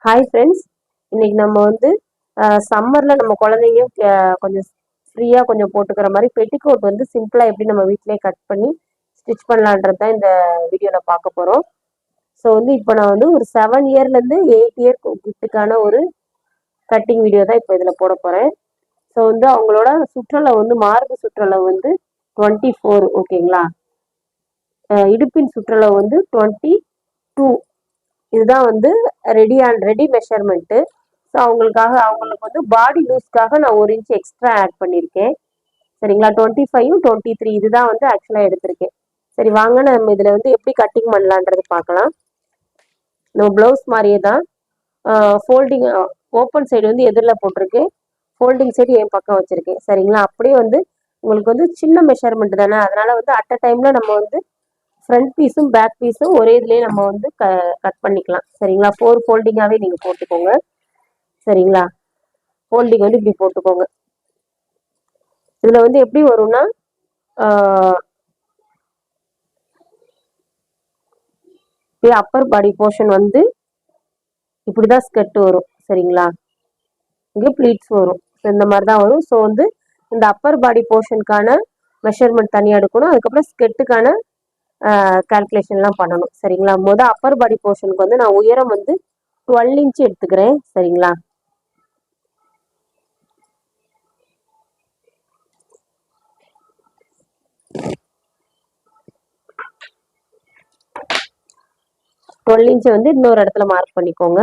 Hi friends. இன்னைக்கு நம்ம வந்து சம்மரில் நம்ம குழந்தைங்க கொஞ்சம் ஃப்ரீயாக கொஞ்சம் போட்டுக்கிற மாதிரி பெட்டிக்கோட் வந்து சிம்பிளாக எப்படி நம்ம வீட்டிலேயே கட் பண்ணி ஸ்டிச் பண்ணலான்றது தான் இந்த வீடியோவில் பார்க்க போகிறோம். ஸோ வந்து இப்போ நான் வந்து ஒரு 7 இயர்லேருந்து 8 இயர் கிட்டுக்கான ஒரு கட்டிங் வீடியோ தான் இப்போ இதில் போட போகிறேன். ஸோ வந்து அவங்களோட சுற்றளவு வந்து மார்பு சுற்றளவு வந்து 24, ஓகேங்களா. இடுப்பின் சுற்றளவு வந்து 22. இதுதான் வந்து ரெடி மெஷர்மெண்ட்டு. ஸோ அவங்களுக்கு வந்து பாடி லூஸ்க்காக நான் 1 இன்ச் எக்ஸ்ட்ரா ஆட் பண்ணியிருக்கேன். சரிங்களா. 25, 23 இதுதான் வந்து ஆக்சுவலாக எடுத்திருக்கேன். சரி வாங்க நம்ம இதில் வந்து எப்படி கட்டிங் பண்ணலான்றது பார்க்கலாம். நம்ம ப்ளவுஸ் மாதிரியே தான் ஃபோல்டிங் ஓப்பன் சைடு வந்து எதிரில் போட்டிருக்கேன், ஃபோல்டிங் சைடு என் பக்கம் வச்சுருக்கேன். சரிங்களா. அப்படியே வந்து உங்களுக்கு வந்து சின்ன மெஷர்மெண்ட் தானே, அதனால வந்து அட் அ டைமில் நம்ம வந்து ஃப்ரண்ட் பீஸும் பேக் பீஸும் ஒரே இதுலேயே நம்ம வந்து கட் பண்ணிக்கலாம். சரிங்களா. 4 ஃபோல்டிங்காகவே நீங்கள் போட்டுக்கோங்க. சரிங்களா. ஃபோல்டிங் வந்து இப்படி போட்டுக்கோங்க. இதில் வந்து எப்படி வரும்னா அப்பர் பாடி போர்ஷன் வந்து இப்படிதான் ஸ்கர்ட் வரும். சரிங்களா. இங்கே ப்ளீட்ஸ் வரும். இந்த மாதிரி தான் வரும். ஸோ வந்து இந்த அப்பர் பாடி போர்ஷனுக்கான மெஷர்மெண்ட் தனியாக எடுக்கணும். அதுக்கப்புறம் ஸ்கர்ட்டுக்கான கால்குலேஷன்லாம் பண்ணணும். சரிங்களா. அப்பர் பாடி போர்ஷனுக்கு வந்து நான் உயரம் வந்து 12 இன்ச் எடுத்துக்கிறேன். சரிங்களா. இன்ச் வந்து இன்னொரு இடத்துல மார்க் பண்ணிக்கோங்க.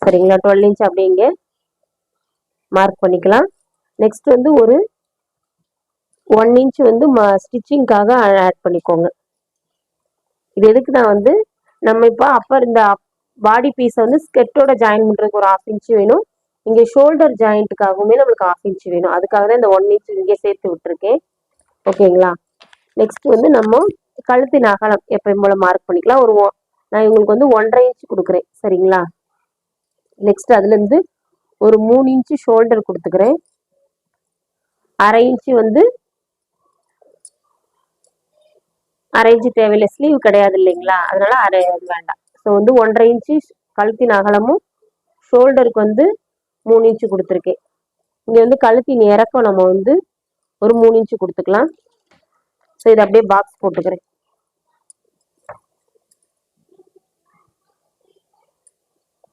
சரிங்களா. 12 இன்ச் அப்படியே இங்கே மார்க் பண்ணிக்கலாம். நெக்ஸ்ட் வந்து ஒரு 1 இன்ச் வந்து ஸ்டிச்சிங்காக ஆட் பண்ணிக்கோங்க. இது எதுக்கு நான் வந்து நம்ம இப்போ அப்பர் இந்த பாடி பீஸை வந்து ஸ்கெட்டோட ஜாயின் பண்ணுறதுக்கு ஒரு 1/2 இன்ச் வேணும். இங்கே ஷோல்டர் ஜாயிண்ட்டுக்காகவுமே நம்மளுக்கு 1/2 இன்ச் வேணும். அதுக்காக தான் இந்த 1 இன்ச் இங்கே சேர்த்து விட்டுருக்கேன். ஓகேங்களா. நெக்ஸ்ட் வந்து நம்ம கழுத்தின் அகலம் எப்பயும் போல மார்க் பண்ணிக்கலாம். நான் இவங்களுக்கு வந்து 1.5 இன்ச் கொடுக்குறேன். சரிங்களா. நெக்ஸ்ட் அதுலேருந்து ஒரு 3 இன்ச்சு ஷோல்டர் கொடுத்துக்கிறேன். 1/2 இன்ச்சு வந்து 1/2 இன்ச்சு தேவையில்லை, ஸ்லீவ் கிடையாது இல்லைங்களா, அதனால வேண்டாம். ஸோ வந்து 1.5 இன்ச்சு கழுத்தின் அகலமும் ஷோல்டருக்கு வந்து 3 இன்ச்சு கொடுத்துருக்கேன். இங்கே வந்து கழுத்தின் இறக்கம் நம்ம வந்து ஒரு 3 இன்ச்சு கொடுத்துக்கலாம். ஸோ இதை அப்படியே பாக்ஸ் போட்டுக்கிறேன்.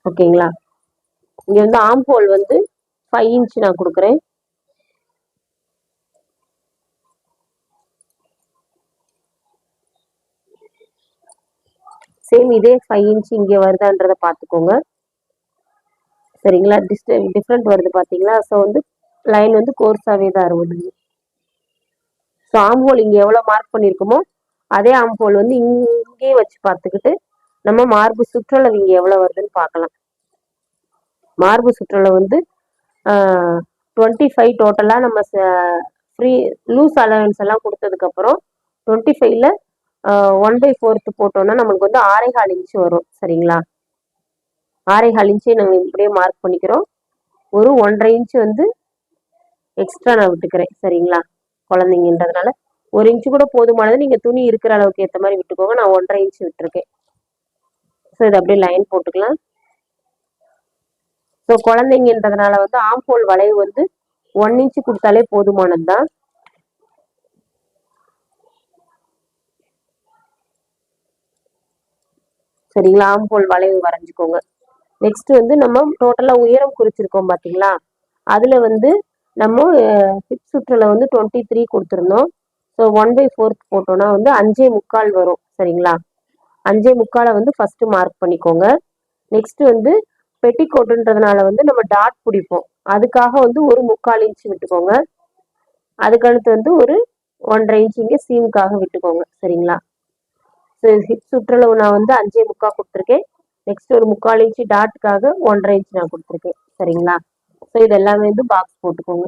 ஓகேங்களா. இங்கே வந்து ஆம் ஹோல் வந்து 5 இன்ச் நான் கொடுக்குறேன். சேம் இதே 5 இன்ச் இங்கே வருதான்றதை பார்த்துக்கோங்க. சரிங்களா. டிஃப்ரெண்ட் வருது பார்த்தீங்களா. ஸோ வந்து லைன் வந்து கோர்ஸாகவே தான் வருது. ஸோ ஆம் ஹோல் இங்கே எவ்வளோ மார்க் பண்ணியிருக்குமோ அதே ஆம் ஹோல் வந்து இங்கேயே வச்சு பார்த்துக்கிட்டு நம்ம மார்பு சுற்றளவு இங்கே எவ்வளோ வருதுன்னு பார்க்கலாம். மார்பு சுற்றளவு வந்து 25 டோட்டலாக நம்ம ஃப்ரீ லூஸ் அலவன்ஸ் எல்லாம் கொடுத்ததுக்கப்புறம் 25ல் 1/4 போட்டோம்னா நம்மளுக்கு வந்து 6.25 இன்ச்சு வரும். சரிங்களா. 6.25 இன்ச்சே நாங்கள் இப்படியே மார்க் பண்ணிக்கிறோம். ஒரு 1.5 இன்ச்சு வந்து எக்ஸ்ட்ரா நான் விட்டுக்கிறேன். சரிங்களா. குழந்தைங்கன்றதுனால 1 இன்ச்சு கூட போதுமானது. நீங்கள் துணி இருக்கிற அளவுக்கு ஏற்ற மாதிரி விட்டுக்கோங்க. நான் 1.5 இன்ச்சு விட்டுருக்கேன். ஸோ இதை அப்படியே லைன் போட்டுக்கலாம். ஸோ குழந்தைங்கன்றதுனால வந்து ஆம் ஹோல் வளைவு வந்து 1 இன்ச்சு கொடுத்தாலே போதுமானது தான். சரிங்களா. ஆம் ஹோல் வளைவு வரைஞ்சிக்கோங்க. நெக்ஸ்ட் வந்து நம்ம டோட்டலா உயரம் குறிச்சிருக்கோம் பார்த்தீங்களா, அதுல வந்து நம்ம ஹிப் சுற்றளவு வந்து 23 கொடுத்துருந்தோம். ஸோ 1/4 போட்டோம்னா வந்து 5.25 வரும். சரிங்களா. 5.25 வந்து ஃபர்ஸ்ட் மார்க் பண்ணிக்கோங்க. நெக்ஸ்ட் வந்து பெட்டிக்கோட்டுன்றதுனால வந்து நம்ம டாட் பிடிப்போம். அதுக்காக வந்து ஒரு 3/4 இன்ச் விட்டுக்கோங்க. அதுக்கடுத்து வந்து ஒரு 1.5 இன்ச் இங்கே சீமுக்காக விட்டுக்கோங்க. சரிங்களா. ஹிப் சுற்றளவு நான் வந்து 5.25 கொடுத்துருக்கேன். நெக்ஸ்ட் ஒரு 3/4 இன்ச்சு டாட்டுக்காக 1.5 இன்ச் நான் கொடுத்துருக்கேன். சரிங்களா. ஸோ இது எல்லாமே வந்து பாக்ஸ் போட்டுக்கோங்க.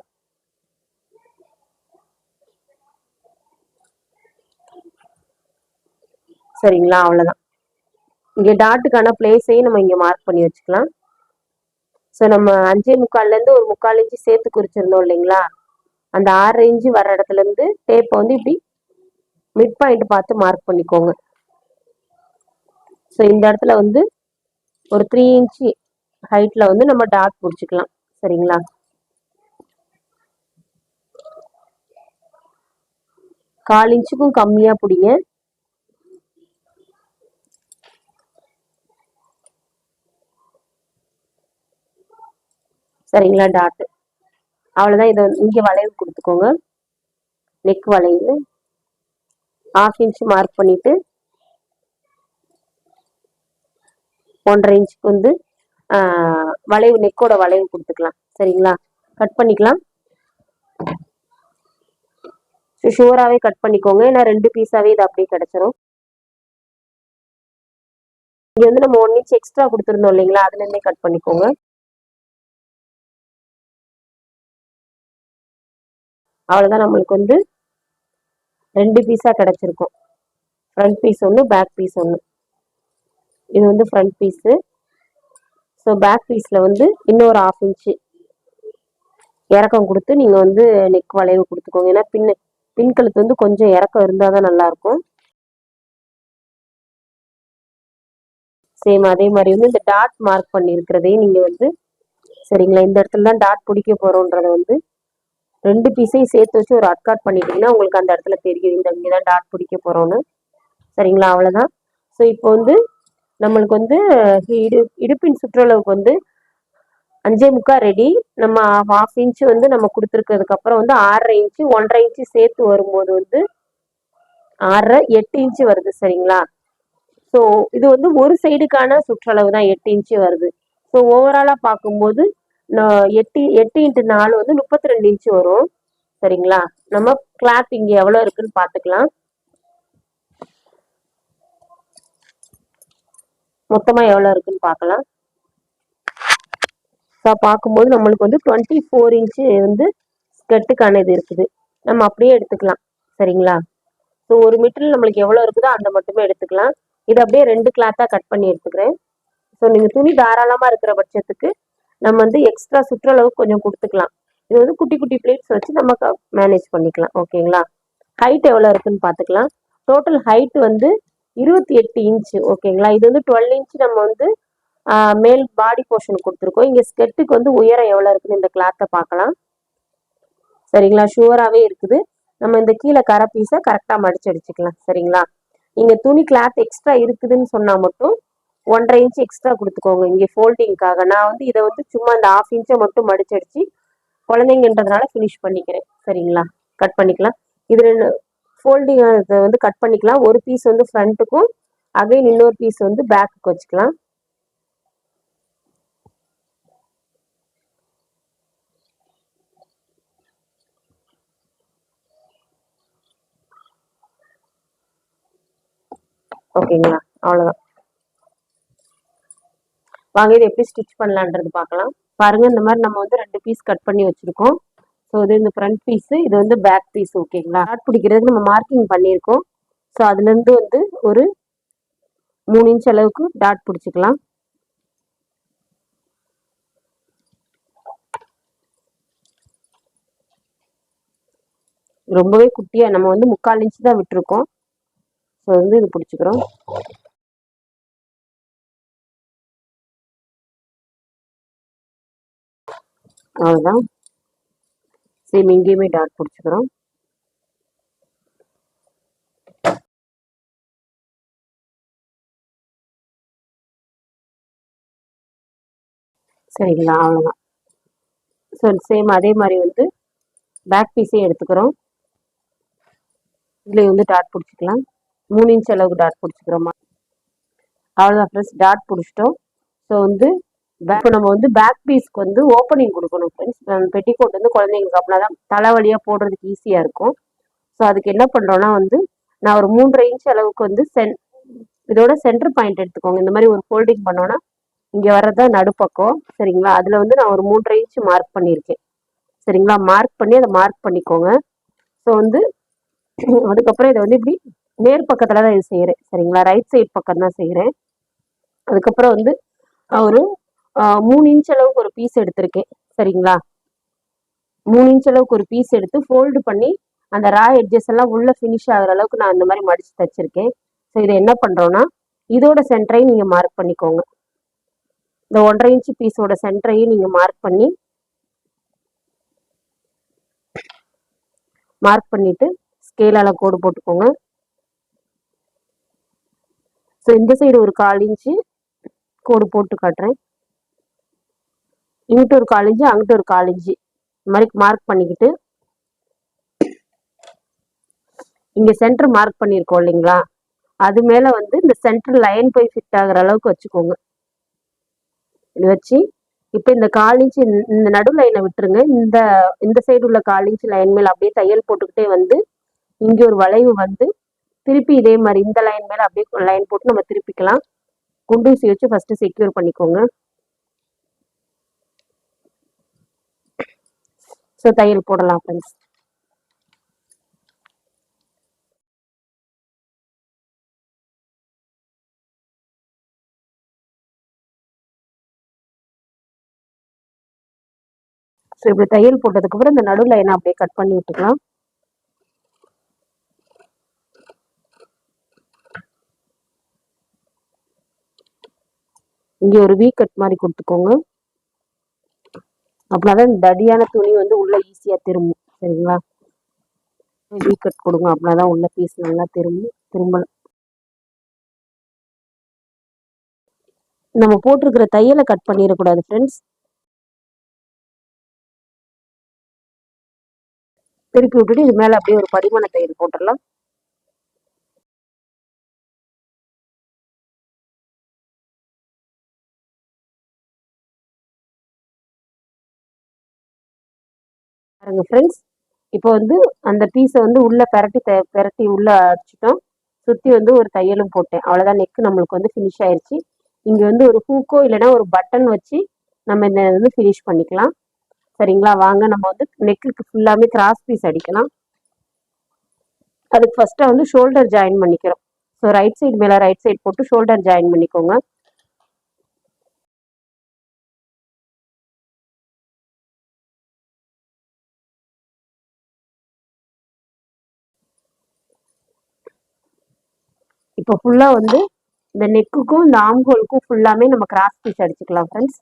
சரிங்களா. அவ்வளோதான். இங்கே டாட்டுக்கான பிளேஸையும் நம்ம இங்கே மார்க் பண்ணி வச்சுக்கலாம். ஸோ நம்ம 5.25லேருந்து ஒரு 3/4 இன்ச்சு சேர்த்து குறிச்சிருந்தோம் இல்லைங்களா, அந்த 6.5 இன்ச்சு வர இடத்துல இருந்து டேப்பை வந்து இப்படி மிட் பாயிண்ட் பார்த்து மார்க் பண்ணிக்கோங்க. ஸோ இந்த இடத்துல வந்து ஒரு 3 இன்ச்சு ஹைட்ல வந்து நம்ம டாட் பிடிச்சிக்கலாம். சரிங்களா? கால் இன்ச்சுக்கும் கம்மியா பிடிங்க. சரிங்களா? டாட் அவ்வளவுதான். இதை இங்க வளைவு கொடுத்துக்கோங்க. நெக் வளைவு 1/2 இன்ச் மார்க் பண்ணிட்டு 1.5 இன்ச்சுக்கு வந்து வளைவு நெக்கோட வளைவு கொடுத்துக்கலாம். சரிங்களா? கட் பண்ணிக்கலாம். ஷூராகவே கட் பண்ணிக்கோங்க. ஏன்னா 2 பீஸாவே இது அப்படியே கிடைச்சிரும். இங்க வந்து நம்ம 1 இன்ச் எக்ஸ்ட்ரா கொடுத்துருந்தோம் இல்லைங்களா, அதுல இருந்தே கட் பண்ணிக்கோங்க. அவ்வளவுதான். நம்மளுக்கு வந்து 2 பீஸா கிடைச்சிருக்கும். ஃப்ரண்ட் பீஸ் ஒன்று, பேக் பீஸ் ஒன்று. இது வந்து ஃப்ரண்ட் பீஸு. ஸோ பேக் பீஸில் வந்து இன்னொரு 1/2 இன்ச்சு இறக்கம் கொடுத்து நீங்கள் வந்து நெக் வளைவு கொடுத்துக்கோங்க. ஏன்னா பின்கழுத்து வந்து கொஞ்சம் இறக்கம் இருந்தால் தான் நல்லாயிருக்கும். சேம் அதே மாதிரி வந்து இந்த டாட் மார்க் பண்ணியிருக்கிறதையும் நீங்கள் வந்து சரிங்களா, இந்த இடத்துல தான் டாட் பிடிக்க போகிறோன்றத வந்து 2 பீஸையும் சேர்த்து வச்சு ஒரு அட்காட் பண்ணிட்டீங்கன்னா உங்களுக்கு அந்த இடத்துல தெரியும் இந்த இங்கே தான் டாட் பிடிக்க போகிறோன்னு. சரிங்களா? அவ்வளோதான். ஸோ இப்போ வந்து நம்மளுக்கு வந்து இடுப்பின் சுற்றளவுக்கு வந்து 5.25 ரெடி. நம்ம 1/2 இன்ச்சு வந்து நம்ம கொடுத்துருக்கிறதுக்கு அப்புறம் வந்து 6.5 இன்ச்சு 1.5 இன்ச்சு சேர்த்து வரும்போது வந்து 6.5 8 இன்ச்சு வருது. சரிங்களா? ஸோ இது வந்து ஒரு சைடுக்கான சுற்றளவு தான் 8 இன்ச்சு வருது. ஸோ ஓவராலாக பார்க்கும்போது 8 இன்ட்டு 4 வந்து 32 இன்ச்சு வரும். சரிங்களா? நம்ம கிளாத் இங்கே எவ்வளோ இருக்குன்னு பார்த்துக்கலாம். மொத்தமாக எவ்வளோ இருக்குன்னு பார்க்கலாம். ஸோ பார்க்கும்போது நம்மளுக்கு வந்து 24 இன்ச்சு வந்து ஸ்கர்ட்டுக்கான இது இருக்குது. நம்ம அப்படியே எடுத்துக்கலாம். சரிங்களா? ஸோ ஒரு மீட்டரில் நம்மளுக்கு எவ்வளோ இருக்குதோ அந்த மட்டுமே எடுத்துக்கலாம். இது அப்படியே 2 கிளாத்தாக கட் பண்ணி எடுத்துக்கிறேன். ஸோ நீங்கள் துணி தாராளமாக இருக்கிற பட்சத்துக்கு நம்ம வந்து எக்ஸ்ட்ரா சுற்றளவு கொஞ்சம் கொடுத்துக்கலாம். இது வந்து குட்டி குட்டி பிளேட்ஸ் வச்சு நம்ம மேனேஜ் பண்ணிக்கலாம். ஓகேங்களா? ஹைட் எவ்வளோ இருக்குன்னு பார்த்துக்கலாம். டோட்டல் ஹைட் வந்து 28 இன்ச்சு. ஓகேங்களா? இது வந்து 12 இன்ச்சு நம்ம வந்து மேல் பாடி போர்ஷன் கொடுத்துருக்கோம். இங்கே ஸ்கெட்டுக்கு வந்து உயரம் எவ்வளோ இருக்குன்னு இந்த கிளாத்தை பார்க்கலாம். சரிங்களா? ஷுவராகவே இருக்குது. நம்ம இந்த கீழே கரை பீஸை கரெக்டாக மடிச்சு அடிச்சுக்கலாம். சரிங்களா? நீங்கள் துணி கிளாத் எக்ஸ்ட்ரா இருக்குதுன்னு சொன்னால் மட்டும் 1.5 இன்ச் எக்ஸ்ட்ரா கொடுத்துக்கோங்க இங்கே ஃபோல்டிங்காக. நான் வந்து இதை வந்து சும்மா இந்த 1/2 இன்ச்சை மட்டும் மடிச்சு அடிச்சு குழந்தைங்கன்றதுனால ஃபினிஷ் பண்ணிக்கிறேன். சரிங்களா? கட் பண்ணிக்கலாம். இது ஃபோல்டிங் இதை வந்து கட் பண்ணிக்கலாம். ஒரு பீஸ் வந்து ஃப்ரண்ட்டுக்கும் அகைன் இன்னொரு பீஸ் வந்து பேக்குக்கு வச்சுக்கலாம். ஓகேங்களா? அவ்வளோதான். வாங்க இது எப்படி ஸ்டிச் பண்ணலான்றது பார்க்கலாம். பாருங்க, இந்த மாதிரி நம்ம வந்து 2 பீஸ் கட் பண்ணி வச்சிருக்கோம். ஸோ இது இந்த ஃப்ரண்ட் பீஸு, இது வந்து பேக் பீஸ். ஓகேங்களா? டாட் பிடிக்கிறதுக்கு நம்ம மார்க்கிங் பண்ணியிருக்கோம். ஸோ அதுலேருந்து வந்து ஒரு 3 இன்ச் அளவுக்கு டாட் பிடிச்சிக்கலாம். ரொம்பவே குட்டியா நம்ம வந்து 3/4 இன்ச் தான் விட்டுருக்கோம். ஸோ வந்து இது பிடிச்சிக்கிறோம். அவ்வளோதான். சேம் இங்கேயுமே டாட் பிடிச்சிக்கிறோம். சரிங்களா? அவ்வளோதான். ஸோ சேம் அதே மாதிரி வந்து பேக் பீஸையும் எடுத்துக்கிறோம். இதுல வந்து டாட் பிடிச்சிக்கலாம். 3 இன்ச் அளவுக்கு டாட் பிடிச்சிக்கிறோமா. அவ்வளோதான் ஃப்ரெண்ட்ஸ், டாட் பிடிச்சிட்டோம். ஸோ வந்து இப்போ நம்ம வந்து பேக் பீஸ்க்கு வந்து ஓப்பனிங் கொடுக்கணும் ஃப்ரெண்ட்ஸ். பெட்டிகோட் வந்து குழந்தைங்களுக்கு அப்படின்னா தான் தலைவலியாக போடுறதுக்கு ஈஸியாக இருக்கும். ஸோ அதுக்கு என்ன பண்ணுறோன்னா வந்து நான் ஒரு 3.5 இன்ச் அளவுக்கு வந்து இதோட சென்டர் பாயிண்ட் எடுத்துக்கோங்க. இந்த மாதிரி ஒரு ஃபோல்டிங் பண்ணோன்னா இங்கே வர்றதுதான் நடுப்பக்கம். சரிங்களா? அதில் வந்து நான் ஒரு 3.5 இன்ச் மார்க் பண்ணியிருக்கேன். சரிங்களா? மார்க் பண்ணி அதை மார்க் பண்ணிக்கோங்க. ஸோ வந்து அதுக்கப்புறம் இதை வந்து இப்படி நேர் பக்கத்தில் தான் இது செய்கிறேன். சரிங்களா? ரைட் சைட் பக்கம் தான் செய்கிறேன். அதுக்கப்புறம் வந்து ஒரு 3 இன்ச் அளவுக்கு ஒரு பீஸ் எடுத்திருக்கேன். சரிங்களா? 3 இன்ச் அளவுக்கு ஒரு பீஸ் எடுத்து ஃபோல்டு பண்ணி அந்த ரா எட்ஜஸ் எல்லாம் உள்ள ஃபினிஷ் ஆகிற அளவுக்கு நான் இந்த மாதிரி மடிச்சு தச்சிருக்கேன். ஸோ இதை என்ன பண்ணுறோன்னா இதோட சென்டரை நீங்கள் மார்க் பண்ணிக்கோங்க. இந்த 1.5 இன்ச் பீஸோட சென்டரையும் நீங்க மார்க் பண்ணிட்டு ஸ்கேலால கோடு போட்டுக்கோங்க. ஸோ இந்த சைடு ஒரு 1/4 இன்ச்சு கோடு போட்டு காட்டுறேன். இங்கிட்ட ஒரு 1/4 இன்ச்சு, அங்கிட்ட ஒரு 1/4 இன்ச்சு இந்த மாதிரி மார்க் பண்ணிக்கிட்டு இங்க சென்டர் மார்க் பண்ணியிருக்கோம் இல்லைங்களா, அது மேல வந்து இந்த சென்டர் லைன் போய் ஃபிட் ஆகுற அளவுக்கு வச்சுக்கோங்க. இது வச்சு இப்போ இந்த 1/4 இன்ச்சு இந்த நடு லைனை விட்டுருங்க. இந்த சைடு உள்ள 1/4 இன்ச்சு லைன் மேல அப்படியே தையல் போட்டுக்கிட்டே வந்து இங்க ஒரு வளைவு வந்து திருப்பி இதே மாதிரி இந்த லைன் மேல அப்படியே லைன் போட்டு நம்ம திருப்பிக்கலாம். குண்டூசி வச்சு ஃபர்ஸ்ட் செக்யூர் பண்ணிக்கோங்க. ஸோ தையல் போடலாம் ஃப்ரெண்ட்ஸ். ஸோ இப்படி தையல் போட்டதுக்கு அப்புறம் இந்த நடு லைனை அப்படியே கட் பண்ணி விட்டுக்கலாம். இங்க ஒரு வி கட் மாதிரி கொடுத்துக்கோங்க. அப்படின்னாதான் தடியான துணி வந்து உள்ள ஈஸியா திரும்பும். சரிங்களா, வி கட் கொடுங்க. அப்படின்னாதான் உள்ள பீஸ் நல்லா திரும்ப நம்ம போட்டிருக்கிற தையலை கட் பண்ணிடக்கூடாது ஃப்ரெண்ட்ஸ். திருப்பி விட்டுட்டு இது மேல அப்படியே ஒரு படிமான தையல் போட்டுடலாம். பாருங்க ஃப்ரெண்ட்ஸ், இப்போ வந்து அந்த பீஸை வந்து உள்ள பெரட்டி உள்ள அடிச்சிட்டோம். சுத்தி வந்து ஒரு தையலும் போட்டேன். அவ்வளவுதான், நெக் நம்மளுக்கு வந்து ஃபினிஷ் ஆயிருச்சு. இங்க வந்து ஒரு ஹூக்கோ இல்லைன்னா ஒரு பட்டன் வச்சு நம்ம இந்த வந்து ஃபினிஷ் பண்ணிக்கலாம். சரிங்களா, வாங்க நம்ம வந்து நெக்குக்கு ஃபுல்லாமே கிராஸ் பீஸ் அடிக்கலாம். அதுக்கு ஃபர்ஸ்டா வந்து ஷோல்டர் ஜாயின் பண்ணிக்கிறோம். ஸோ ரைட் சைடு மேல ரைட் சைடு போட்டு ஷோல்டர் ஜாயின் பண்ணிக்கோங்க. இப்போ ஃபுல்லா வந்து இந்த நெக்குக்கும் இந்த ஆம் ஹோலுக்கும் ஃபுல்லாமே நம்ம கிராஸ் பீஸ் அடிச்சுக்கலாம் ஃப்ரெண்ட்ஸ்.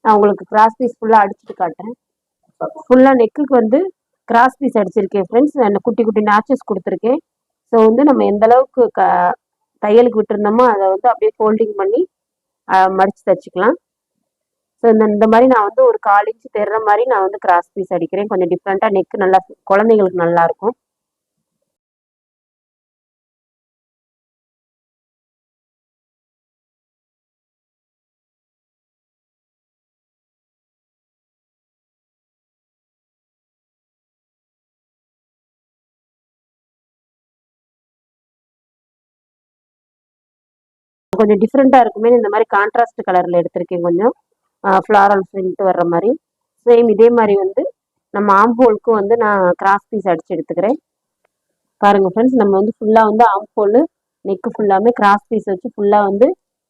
நான் உங்களுக்கு கிராஸ் பீஸ் ஃபுல்லா அடிச்சுட்டு காட்டுறேன். ஃபுல்லா நெக்குக்கு வந்து கிராஸ் பீஸ் அடிச்சிருக்கேன் ஃப்ரெண்ட்ஸ். நான் குட்டி குட்டி நாச்சஸ் கொடுத்துருக்கேன். ஸோ வந்து நம்ம எந்த அளவுக்கு தையலுக்கு விட்டுருந்தோமோ அதை வந்து அப்படியே ஃபோல்டிங் பண்ணி மடிச்சு தச்சுக்கலாம். ஸோ இந்த மாதிரி நான் வந்து ஒரு 1/4 இன்ச்சு தெரிற மாதிரி நான் வந்து கிராஸ் பீஸ் அடிக்கிறேன். கொஞ்சம் டிஃப்ரெண்டா நெக் நல்லா குழந்தைங்களுக்கு நல்லா இருக்கும். கொஞ்சம் டிஃப்ரெண்டா இருக்குமே இந்த மாதிரி கான்ட்ராஸ்ட் கலர்ல எடுத்திருக்கேன். கொஞ்சம் ஃப்ளாரல் பிரிண்ட் வர்ற மாதிரி. சேம் இதே மாதிரி வந்து நம்ம ஆம்போலுக்கும் வந்து நான் கிராஸ் பீஸ் அடிச்சு எடுத்துக்கிறேன். பாருங்க ஃப்ரெண்ட்ஸ், நம்ம வந்து ஃபுல்லா வந்து ஆம்போல் நெக்கு ஃபுல்லாமே கிராஸ் பீஸ் வச்சு ஃபுல்லா வந்து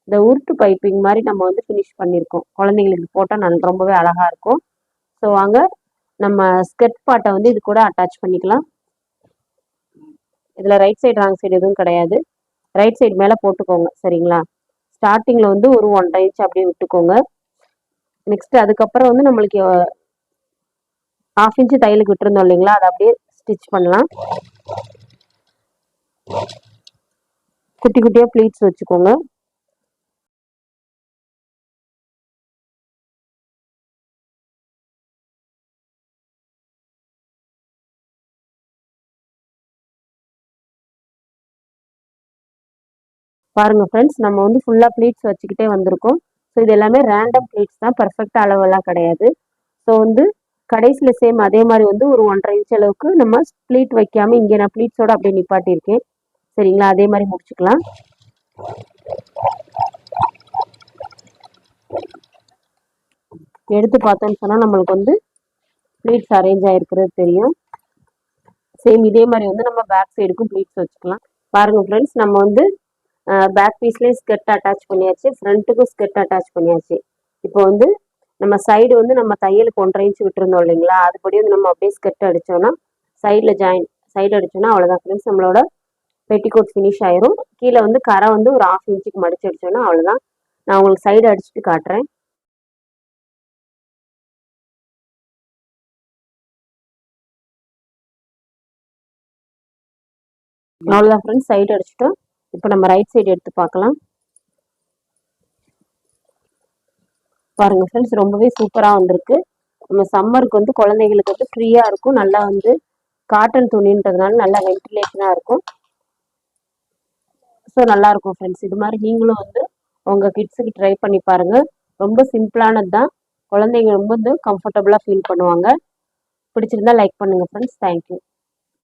இந்த உருட்டு பைப்பிங் மாதிரி நம்ம வந்து ஃபினிஷ் பண்ணியிருக்கோம். குழந்தைங்களுக்கு போட்டால் ரொம்பவே அழகா இருக்கும். ஸோ வாங்க நம்ம ஸ்கர்ட் பார்ட்டை வந்து இது கூட அட்டாச் பண்ணிக்கலாம். இதுல ரைட் சைடு ராங் சைடு எதுவும் கிடையாது. ரைட் சைடு மேல போட்டுக்கோங்க. சரிங்களா, ஸ்டார்டிங்ல வந்து ஒரு 1.5 இன்ச் அப்படியே விட்டுக்கோங்க. நெக்ஸ்ட் அதுக்கப்புறம் வந்து நம்மளுக்கு 1/2 இன்ச் தையலுக்கு விட்டுருந்தோம் இல்லைங்களா, அதை அப்படியே ஸ்டிச் பண்ணலாம். குட்டி குட்டியா ப்ளீட்ஸ் வச்சுக்கோங்க. பாருங்க ஃப்ரெண்ட்ஸ், நம்ம வந்து ஃபுல்லா ப்ளீட்ஸ் வச்சுக்கிட்டே வந்திருக்கோம். ஸோ இது எல்லாமே ரேண்டம் ப்ளீட்ஸ் தான், பர்ஃபெக்ட் அளவெல்லாம் கிடையாது. ஸோ வந்து கடைசியில் சேம் அதே மாதிரி வந்து ஒரு 1.5 இன்ச் அளவுக்கு நம்ம ப்ளீட் வைக்காம இங்கே நான் ப்ளீட்ஸோட அப்படியே நிப்பாட்டியிருக்கேன். சரிங்களா, அதே மாதிரி முடிச்சுக்கலாம். எடுத்து பார்த்தோம்னு சொன்னால் நம்மளுக்கு வந்து ப்ளீட்ஸ் அரேஞ்ச் ஆகிருக்கிறது தெரியும். சேம் இதே மாதிரி வந்து நம்ம பேக் சைடுக்கும் ப்ளீட்ஸ் வச்சுக்கலாம். பாருங்க ஃப்ரெண்ட்ஸ், நம்ம வந்து பேக் பீஸ்லேயே ஸ்கர்ட் அட்டாச் பண்ணியாச்சு, ஃப்ரண்ட்டுக்கும் ஸ்கர்ட் அட்டாச் பண்ணியாச்சு. இப்போ வந்து நம்ம சைடு வந்து நம்ம தையலுக்கு 1.5 இன்ச் விட்டுருந்தோம் இல்லைங்களா, அதுபடி வந்து நம்ம அப்படியே ஸ்கர்ட் அடித்தோன்னா சைடு அடிச்சோன்னா அவ்வளோதான் ஃப்ரெண்ட்ஸ், நம்மளோட பெட்டிகோட் ஃபினிஷ் ஆயிரும். கீழே வந்து கரை வந்து ஒரு 1/2 இன்ச்சுக்கு மடிச்சு அடிச்சோன்னா அவ்வளோதான். நான் உங்களுக்கு சைடு அடிச்சுட்டு காட்டுறேன். அவ்வளோதான் ஃப்ரெண்ட்ஸ், சைடு அடிச்சிட்டோம். இப்போ நம்ம ரைட் சைடு எடுத்து பார்க்கலாம். பாருங்க ஃப்ரெண்ட்ஸ், ரொம்பவே சூப்பராக வந்திருக்கு. நம்ம சம்மருக்கு வந்து குழந்தைங்களுக்கு வந்து ஃப்ரீயாக இருக்கும். நல்லா வந்து காட்டன் துணின்றதுனால நல்லா வென்டிலேஷனாக இருக்கும். ஸோ நல்லாயிருக்கும் ஃப்ரெண்ட்ஸ். இது மாதிரி நீங்களும் வந்து உங்கள் கிட்ஸுக்கு ட்ரை பண்ணி பாருங்கள். ரொம்ப சிம்பிளானது தான். குழந்தைங்க ரொம்ப வந்து கம்ஃபர்டபுளாக ஃபீல் பண்ணுவாங்க. பிடிச்சிருந்தா லைக் பண்ணுங்கள் ஃப்ரெண்ட்ஸ். தேங்க்யூ.